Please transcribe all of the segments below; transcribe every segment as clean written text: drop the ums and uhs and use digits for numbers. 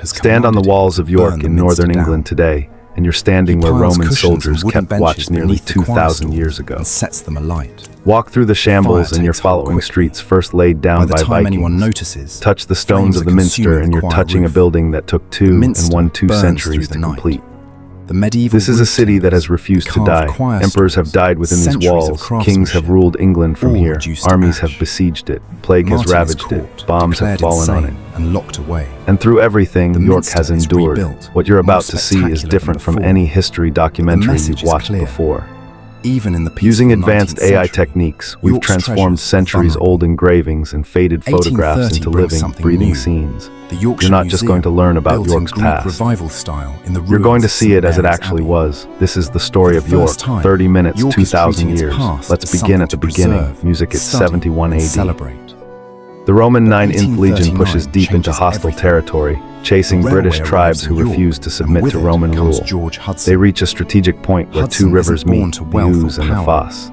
Stand on the walls of York in northern England today, and you're standing where Roman soldiers kept watch nearly 2,000 years ago. Sets them alight. Walk through the Shambles and you're following streets first laid down by Vikings. Touch the stones of the Minster and you're touching a building that took 2 centuries to complete. This is a city that has refused to die. Emperors have died within these walls, kings have ruled England from here, armies have besieged it, plague has ravaged it, bombs have fallen on it. And locked away. And through everything, York has endured. What you're about to see is different from any history documentary you've watched before. Using advanced AI techniques, we've transformed centuries-old engravings and faded photographs into living, breathing scenes. You're not just going to learn about York's past. You're going to see it as it actually was. This is the story of York, 30 minutes, 2,000 years. Let's begin at the beginning. Music at 71 AD. The Roman 9th Legion pushes deep into hostile territory, chasing British tribes who refuse to submit to Roman rule. They reach a strategic point where two rivers meet, the Ouse and the Foss.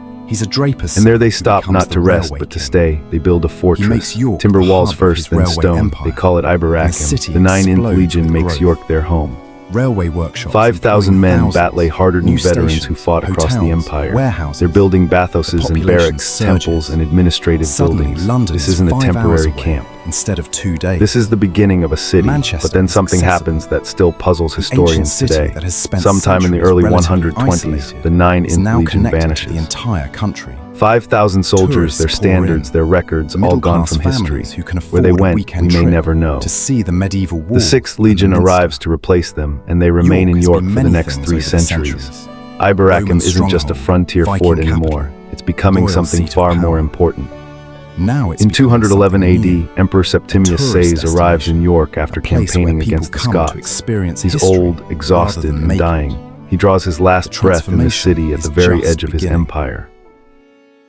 And there they stop not to rest but to stay. They build a fortress, timber walls first, then stone. They call it Eboracum. The 9th Legion makes York their home. 5,000 men batley hardened veterans who fought across the empire. They're building bathhouses and barracks, temples and administrative buildings. This isn't a temporary camp. This is the beginning of a city, but then something happens that still puzzles historians today. Sometime in the early 120s, the 9th Legion vanishes. 5,000 soldiers, their standards, their records, all gone from history. Where they went, we may never know. The 6th Legion arrives to replace them, and they remain in York for the next 3 centuries. Eboracum isn't just a frontier fort anymore. It's becoming something far more important. In 211 AD, Emperor Septimius Sayes arrives in York after campaigning against the Scots. He's old, exhausted, and dying. He draws his last breath in the city at the very edge of his empire.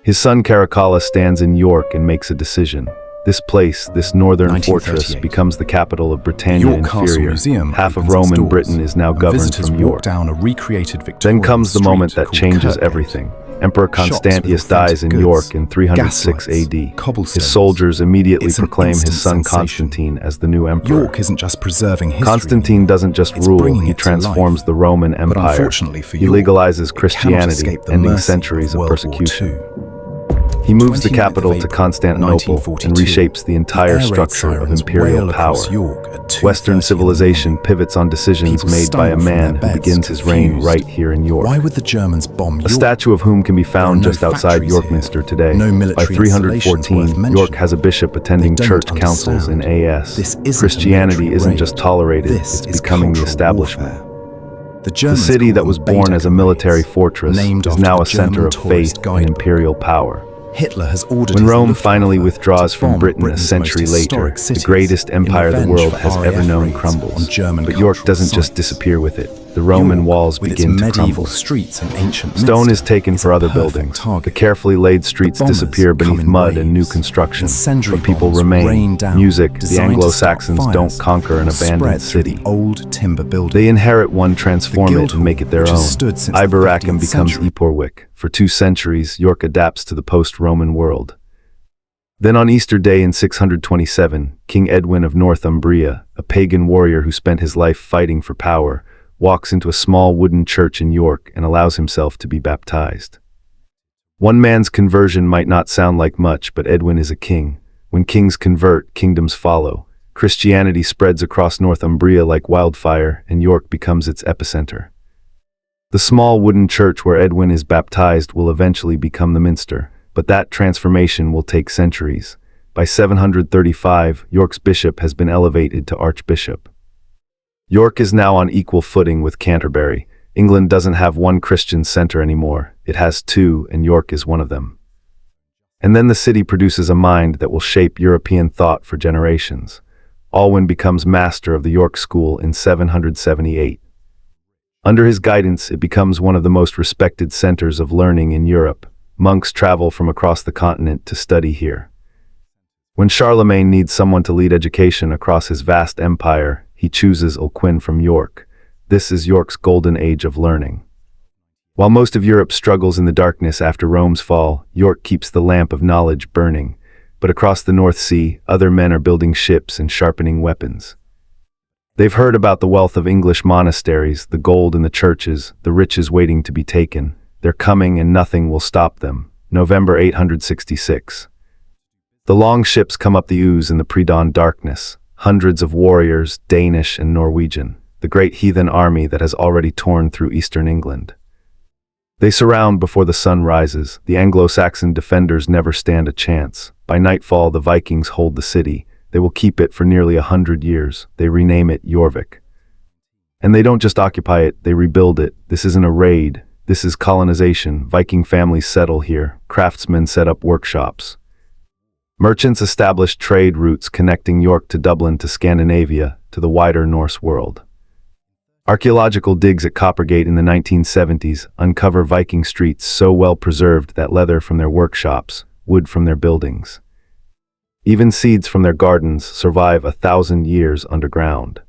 His son Caracalla stands in York and makes a decision. This place, this northern fortress, becomes the capital of Britannia Inferior. Half of Roman Britain is now governed from York. Then comes the moment that changes everything. Emperor Constantius dies in York in 306 AD. His soldiers immediately proclaim his son Constantine as the new emperor. Constantine doesn't just rule, he transforms the Roman Empire. He legalizes Christianity, ending centuries of persecution. He moves the capital to Constantinople and reshapes the entire structure of imperial power. Western civilization pivots on decisions made by a man who begins his reign right here in York. Why would the Germans bomb York? A statue of whom can be found just outside York Minster today. By 314, York has a bishop attending church councils in AS. Christianity isn't just tolerated, it's becoming the establishment. The city that was born as a military fortress is now a center of faith and imperial power. When Rome finally withdraws from Britain a century later, the greatest empire the world has ever known crumbles. But York doesn't just disappear with it. The Roman walls begin to crumble. Stone is taken for other buildings. The carefully laid streets disappear beneath mud and new construction. But people remain. Music, the Anglo-Saxons don't conquer an abandoned city. They inherit one, transform it, and make it their own. Eboracum becomes Eboracum. For 2 centuries, York adapts to the post-Roman world. Then on Easter Day in 627, King Edwin of Northumbria, a pagan warrior who spent his life fighting for power, walks into a small wooden church in York and allows himself to be baptized. One man's conversion might not sound like much, but Edwin is a king. When kings convert, kingdoms follow. Christianity spreads across Northumbria like wildfire, and York becomes its epicenter. The small wooden church where Edwin is baptized will eventually become the Minster, but that transformation will take centuries. By 735, York's bishop has been elevated to archbishop. York is now on equal footing with Canterbury. England doesn't have one Christian center anymore. It has 2, and York is one of them. And then the city produces a mind that will shape European thought for generations. Alwyn becomes master of the York School in 778. Under his guidance, it becomes one of the most respected centers of learning in Europe. Monks travel from across the continent to study here. When Charlemagne needs someone to lead education across his vast empire, he chooses Alcuin from York. This is York's golden age of learning. While most of Europe struggles in the darkness after Rome's fall, York keeps the lamp of knowledge burning. But across the North Sea, other men are building ships and sharpening weapons. They've heard about the wealth of English monasteries, the gold in the churches, the riches waiting to be taken. They're coming and nothing will stop them. November 866. The long ships come up the Ouse in the pre-dawn darkness. Hundreds of warriors, Danish and Norwegian, the great heathen army that has already torn through eastern England. They surround before the sun rises. The Anglo-Saxon defenders never stand a chance. By nightfall, the Vikings hold the city. They will keep it for nearly 100 years. They rename it Jórvík. And they don't just occupy it, they rebuild it. This isn't a raid. This is colonization. Viking families settle here. Craftsmen set up workshops. Merchants established trade routes connecting York to Dublin to Scandinavia, to the wider Norse world. Archaeological digs at Coppergate in the 1970s uncover Viking streets so well preserved that leather from their workshops, wood from their buildings, even seeds from their gardens survive 1,000 years underground.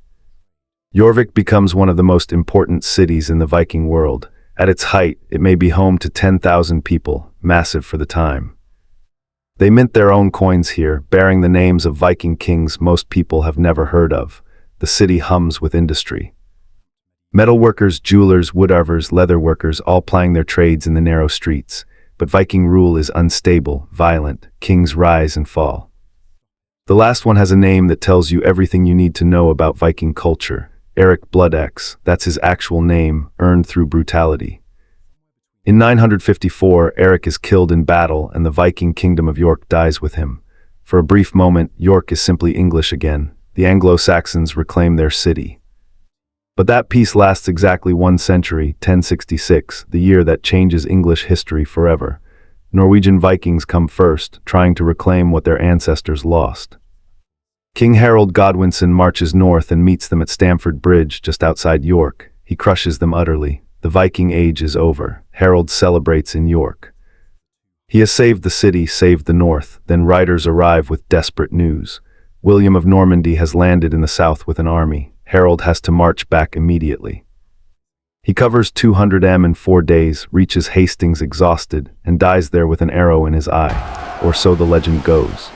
Jórvík becomes one of the most important cities in the Viking world. At its height, it may be home to 10,000 people, massive for the time. They mint their own coins here, bearing the names of Viking kings most people have never heard of. The city hums with industry. Metalworkers, jewelers, woodcarvers, leatherworkers, all plying their trades in the narrow streets. But Viking rule is unstable, violent. Kings rise and fall. The last one has a name that tells you everything you need to know about Viking culture. Eric Bloodaxe, that's his actual name, earned through brutality. In 954, Eric is killed in battle and the Viking kingdom of York dies with him. For a brief moment, York is simply English again. The Anglo-Saxons reclaim their city. But that peace lasts exactly 1 century, 1066, the year that changes English history forever. Norwegian Vikings come first, trying to reclaim what their ancestors lost. King Harold Godwinson marches north and meets them at Stamford Bridge, just outside York. He crushes them utterly. The Viking age is over. Harold celebrates in York. He has saved the city, saved the north. Then riders arrive with desperate news. William of Normandy has landed in the south with an army. Harold has to march back immediately. He covers 200 m in 4 days, reaches Hastings exhausted, and dies there with an arrow in his eye. Or so the legend goes.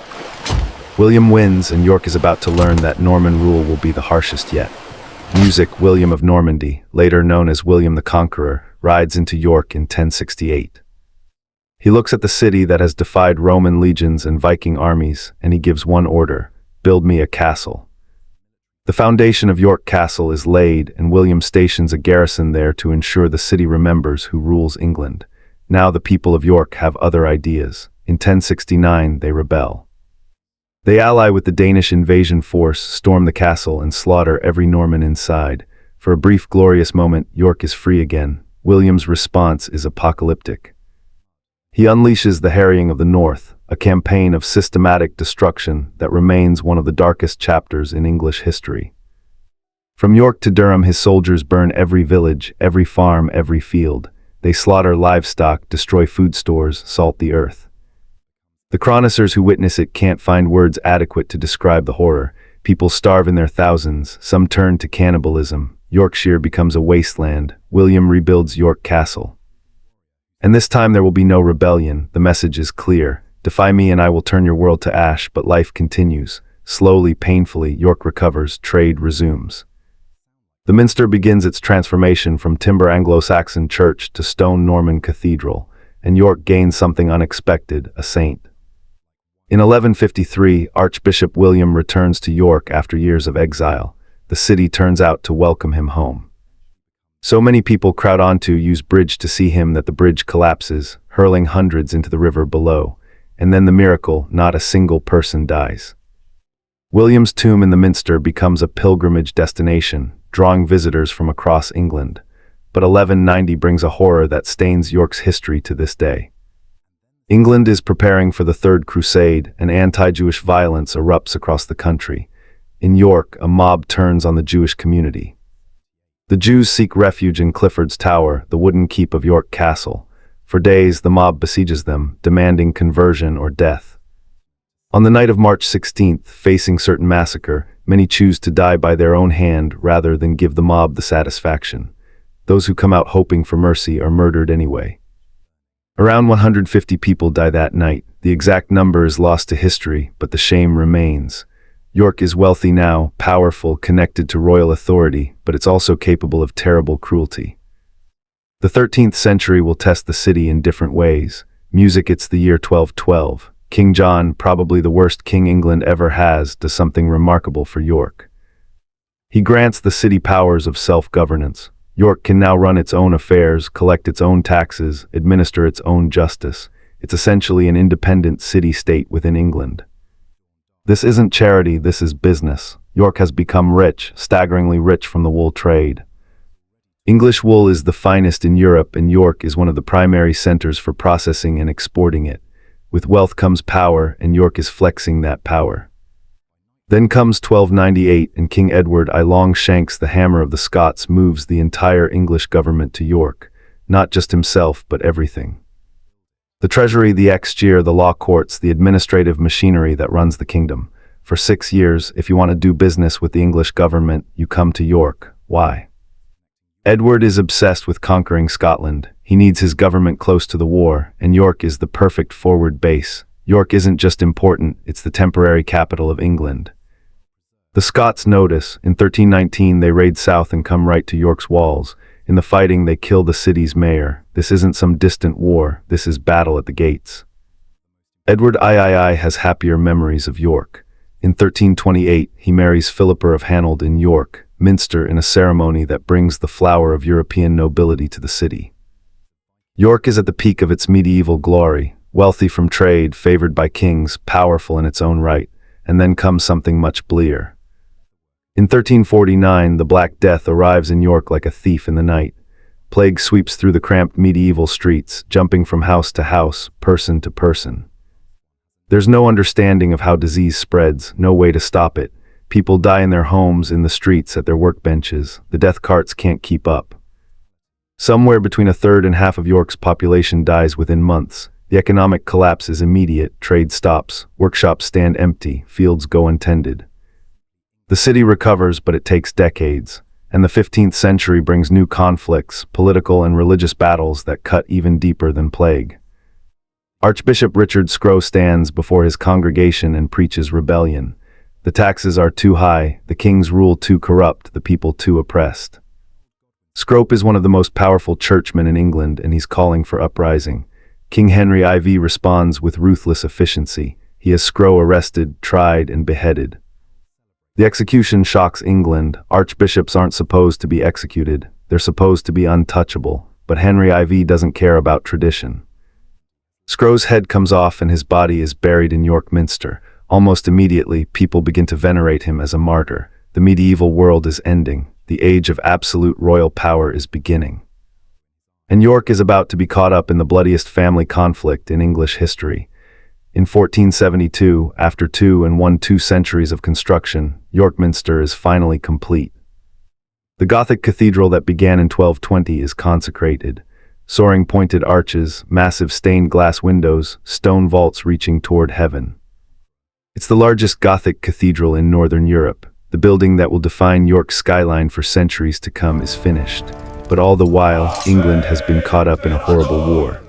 William wins, and York is about to learn that Norman rule will be the harshest yet. Music. William of Normandy, later known as William the Conqueror, rides into York in 1068. He looks at the city that has defied Roman legions and Viking armies, and he gives one order: build me a castle. The foundation of York Castle is laid, and William stations a garrison there to ensure the city remembers who rules England. Now the people of York have other ideas. In 1069, they rebel. They ally with the Danish invasion force, storm the castle, and slaughter every Norman inside. For a brief, glorious moment, York is free again. William's response is apocalyptic. He unleashes the harrying of the North, a campaign of systematic destruction that remains one of the darkest chapters in English history. From York to Durham, his soldiers burn every village, every farm, every field. They slaughter livestock, destroy food stores, salt the earth. The chroniclers who witness it can't find words adequate to describe the horror. People starve in their thousands, some turn to cannibalism. Yorkshire becomes a wasteland. William rebuilds York Castle. And this time there will be no rebellion. The message is clear. Defy me and I will turn your world to ash, but life continues. Slowly, painfully, York recovers, trade resumes. The Minster begins its transformation from timber Anglo-Saxon church to stone Norman cathedral, and York gains something unexpected, a saint. In 1153, Archbishop William returns to York after years of exile. The city turns out to welcome him home. So many people crowd onto Use Bridge to see him that the bridge collapses, hurling hundreds into the river below. And then the miracle, not a single person dies. William's tomb in the Minster becomes a pilgrimage destination, drawing visitors from across England. But 1190 brings a horror that stains York's history to this day. England is preparing for the Third Crusade, and anti-Jewish violence erupts across the country. In York, a mob turns on the Jewish community. The Jews seek refuge in Clifford's tower, the wooden keep of York Castle. For days, the mob besieges them, demanding conversion or death. On the night of March 16th, facing certain massacre, many choose to die by their own hand rather than give the mob the satisfaction. Those who come out hoping for mercy are murdered anyway. Around 150 people die that night. The exact number is lost to history, but the shame remains. York is wealthy now, powerful, connected to royal authority, but it's also capable of terrible cruelty. The 13th century will test the city in different ways. Music, it's the year 1212. King John, probably the worst king England ever has, does something remarkable for York. He grants the city powers of self-governance. York can now run its own affairs, collect its own taxes, administer its own justice. It's essentially an independent city-state within England. This isn't charity, this is business. York has become rich, staggeringly rich from the wool trade. English wool is the finest in Europe, and York is one of the primary centers for processing and exporting it. With wealth comes power, and York is flexing that power. Then comes 1298, and King Edward I Longshanks, the Hammer of the Scots, moves the entire English government to York. Not just himself, but everything. The treasury, the exchequer, the law courts, the administrative machinery that runs the kingdom. For 6 years, if you want to do business with the English government, you come to York. Why? Edward is obsessed with conquering Scotland. He needs his government close to the war, and York is the perfect forward base. York isn't just important, it's the temporary capital of England. The Scots notice. In 1319 they raid south and come right to York's walls. In the fighting they kill the city's mayor. This isn't some distant war, this is battle at the gates. Edward III has happier memories of York. In 1328 he marries Philippa of Hanold in York Minster in a ceremony that brings the flower of European nobility to the city. York is at the peak of its medieval glory, wealthy from trade, favored by kings, powerful in its own right, and then comes something much bleaker. In 1349, the Black Death arrives in York like a thief in the night. Plague sweeps through the cramped medieval streets, jumping from house to house, person to person. There's no understanding of how disease spreads, no way to stop it. People die in their homes, in the streets, at their workbenches. The death carts can't keep up. Somewhere between a third and half of York's population dies within months. The economic collapse is immediate, trade stops, workshops stand empty, fields go untended. The city recovers, but it takes decades, and the 15th century brings new conflicts, political and religious battles that cut even deeper than plague. Archbishop Richard Scrow stands before his congregation and preaches rebellion. The taxes are too high, the king's rule too corrupt, the people too oppressed. Scrope is one of the most powerful churchmen in England, and he's calling for uprising. King Henry IV responds with ruthless efficiency. He has Scrow arrested, tried, and beheaded. The execution shocks England. Archbishops aren't supposed to be executed. They're supposed to be untouchable. But Henry IV doesn't care about tradition. Scrow's head comes off and his body is buried in York Minster. Almost immediately, people begin to venerate him as a martyr. The medieval world is ending. The age of absolute royal power is beginning. And York is about to be caught up in the bloodiest family conflict in English history. In 1472, after 2 centuries of construction, York Minster is finally complete. The Gothic cathedral that began in 1220 is consecrated. Soaring pointed arches, massive stained glass windows, stone vaults reaching toward heaven. It's the largest Gothic cathedral in Northern Europe. The building that will define York's skyline for centuries to come is finished. But all the while, England has been caught up in a horrible war.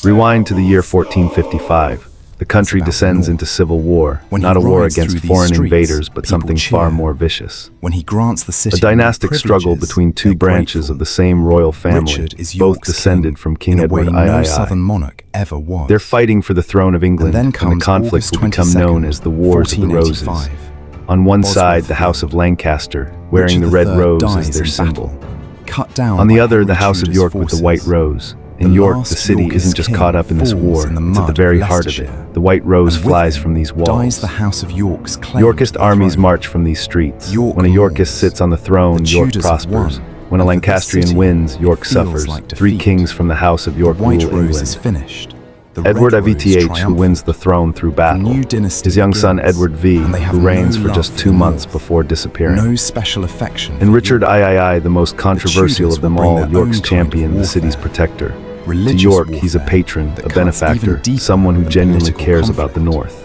Rewind to the year 1455. The country descends into civil war, not a war against foreign invaders, but something far more vicious. When he grants the city a dynastic struggle between two branches of the same royal family, both descended from King Edward no southern monarch ever was. They're fighting for the throne of England, and the conflict will become known as the Wars of the Roses. On one side, the House of Lancaster, wearing the red rose as their symbol. On the other, the House of York with the white rose. In York, the city isn't just caught up in this war, it's at the very heart of it. The white rose flies from these walls. Yorkist armies march from these streets. When a Yorkist sits on the throne, York prospers. When a Lancastrian wins, York suffers. 3 kings from the House of York rule England. Edward IVTH, who wins the throne through battle. His young son Edward V, who reigns for just 2 months before disappearing. And Richard III, the most controversial of them all, York's champion, the city's protector. To York, he's a patron, a benefactor, someone who genuinely cares about the North.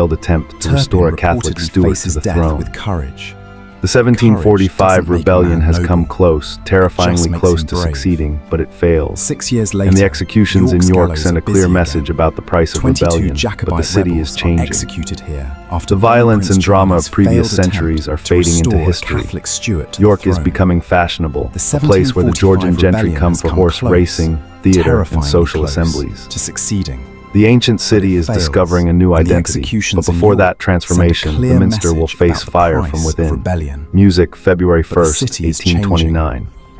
failed attempt to restore a Catholic Stuart to the throne. With courage. The 1745 rebellion has come close, terrifyingly close to succeeding, but it fails. 6 years later, and the executions in York send a clear busy message again. about the price of 22 rebellion, but the Jacobite city is rebels are changing. executed here after The violence Prince and drama Charles' of previous failed centuries are attempt to fading into restore a history. Catholic Stuart to York the is throne. becoming fashionable, The a place where the Georgian 1745 gentry rebellion come has for come horse close, racing, theater, and terrifyingly social close assemblies. to succeeding. The ancient city is fails, discovering a new and the identity, but executions in before York that transformation, send a the clear minster will message face about the fire price from of within. rebellion. Music, February But the 1st, city is 1829.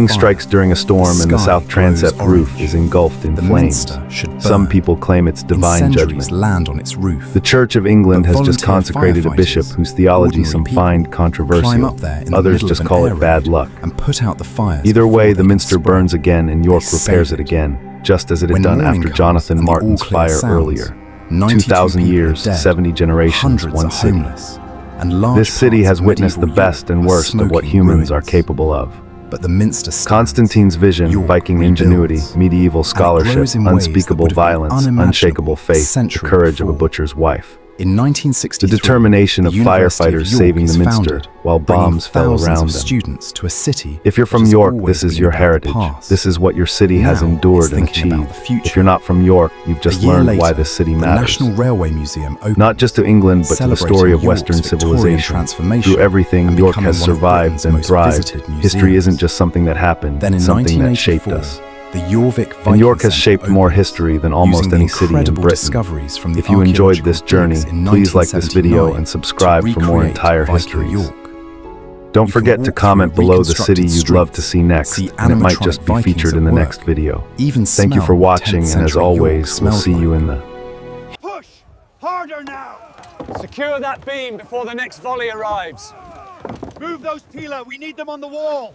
Lightning strikes during a storm and the sky south transept glows roof orange. is engulfed in The flames. minster should burn. Some people claim it's divine Incendiaries judgment. land on its roof. The Church of England But has just volunteer consecrated a bishop firefighters, whose theology some ordinary find people, controversial. climb up there in the Others middle just of an call air it bad raid luck. and put out the fires. Either way, before the they minster can spread. burns again and York They repairs save it again, just as it had When done morning after comes Jonathan and the Martin's all-clear fire sounds, earlier. 92 2,000 people are years, dead, 70 generations, hundreds one are city. homeless, and large This city parts has of witnessed the medieval best and York are worst of what smoking humans are ruins. capable of. But the Minster stands. Constantine's vision, York Viking rebuilds. ingenuity, medieval scholarship, grows in ways that unspeakable would have been violence, unimaginable unshakable a faith, the century courage of a before. butcher's wife. In 1963, The determination of the University firefighters York saving is the Minster founded, while bringing bombs fell thousands around of them. students to a city. If you're that from has York, always this is been your about the heritage. past. This is what your city has Now endured it's and thinking about achieved. the future. If you're not from York, you've just A year learned later, why this city the matters. National Railway Museum opened, Not just to England, but to the story of celebrating Western York's Victorian civilization. transformation Through everything, and York becoming has one of survived Britain's and most thrived. visited History museums. isn't just something that happened, Then in it's something that shaped 1984, us. the Yorvik And Viking York has Centre shaped more opened, history than almost using the any city in incredible Britain. discoveries from the If you enjoyed this archaeological journey, digs in please like this video 1979 and subscribe to for more recreate entire Viking histories. York. Don't You forget can to walk comment through below the city reconstructed you'd love to streets, see next, see and it might animatronic just be Vikings featured at in the work, next video. even Thank you smell for what watching, 10th and as century York always, we'll smelled see you like. in the... Push! Harder now! Secure that beam before the next volley arrives. Move those pila, we need them on the wall!